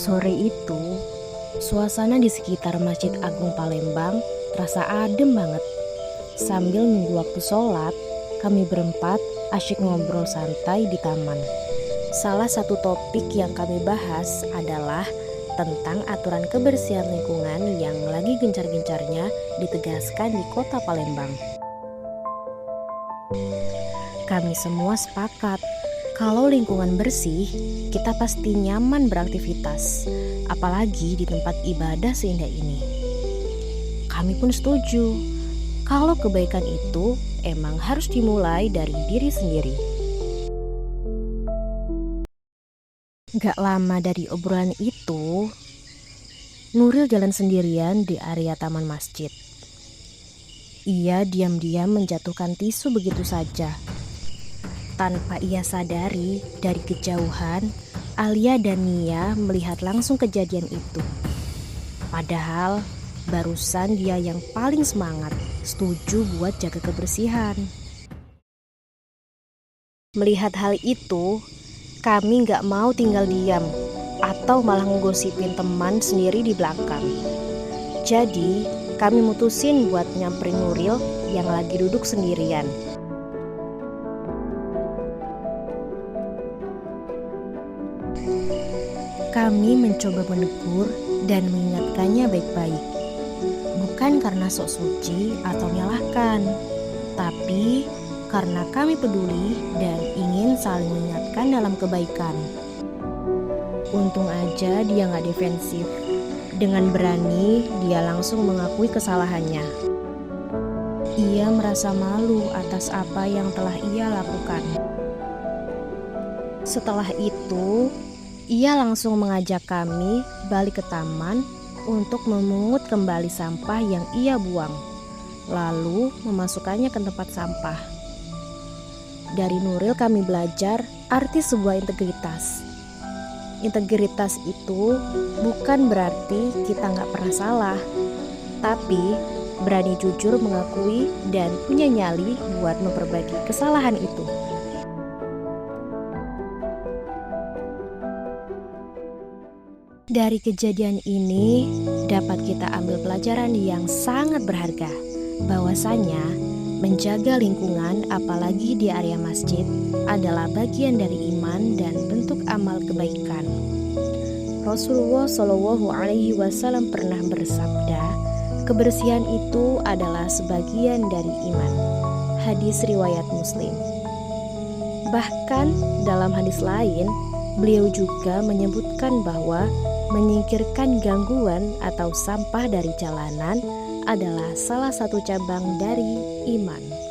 Sore itu, suasana di sekitar Masjid Agung Palembang terasa adem banget. Sambil nunggu waktu sholat, kami berempat asyik ngobrol santai di taman. Salah satu topik yang kami bahas adalah tentang aturan kebersihan lingkungan yang lagi gencar-gencarnya ditegaskan di kota Palembang. Kami semua sepakat kalau lingkungan bersih, kita pasti nyaman beraktivitas, apalagi di tempat ibadah seindah ini. Kami pun setuju kalau kebaikan itu emang harus dimulai dari diri sendiri. Gak lama dari obrolan itu, Nuril jalan sendirian di area taman masjid. Ia diam-diam menjatuhkan tisu begitu saja. Tanpa ia sadari, dari kejauhan, Alia dan Nia melihat langsung kejadian itu. Padahal, barusan dia yang paling semangat, setuju buat jaga kebersihan. Melihat hal itu, kami gak mau tinggal diam atau malah ngegosipin teman sendiri di belakang. Jadi, kami mutusin buat nyamperin Nuril yang lagi duduk sendirian. Kami mencoba menegur dan mengingatkannya baik-baik. Bukan karena sok suci atau menyalahkan, tapi karena kami peduli dan ingin saling mengingatkan dalam kebaikan. Untung aja dia gak defensif. Dengan berani, dia langsung mengakui kesalahannya. Ia merasa malu atas apa yang telah ia lakukan. Setelah itu, ia langsung mengajak kami balik ke taman untuk memungut kembali sampah yang ia buang, lalu memasukkannya ke tempat sampah. Dari Nuril kami belajar arti sebuah integritas. Integritas itu bukan berarti kita nggak pernah salah, tapi berani jujur mengakui dan punya nyali buat memperbaiki kesalahan itu. Dari kejadian ini dapat kita ambil pelajaran yang sangat berharga, bahwasanya menjaga lingkungan apalagi di area masjid adalah bagian dari iman dan bentuk amal kebaikan. Rasulullah Shallallahu Alaihi Wasallam pernah bersabda, kebersihan itu adalah sebagian dari iman. Hadis riwayat Muslim. Bahkan dalam hadis lain, beliau juga menyebutkan bahwa menyingkirkan gangguan atau sampah dari jalanan adalah salah satu cabang dari iman.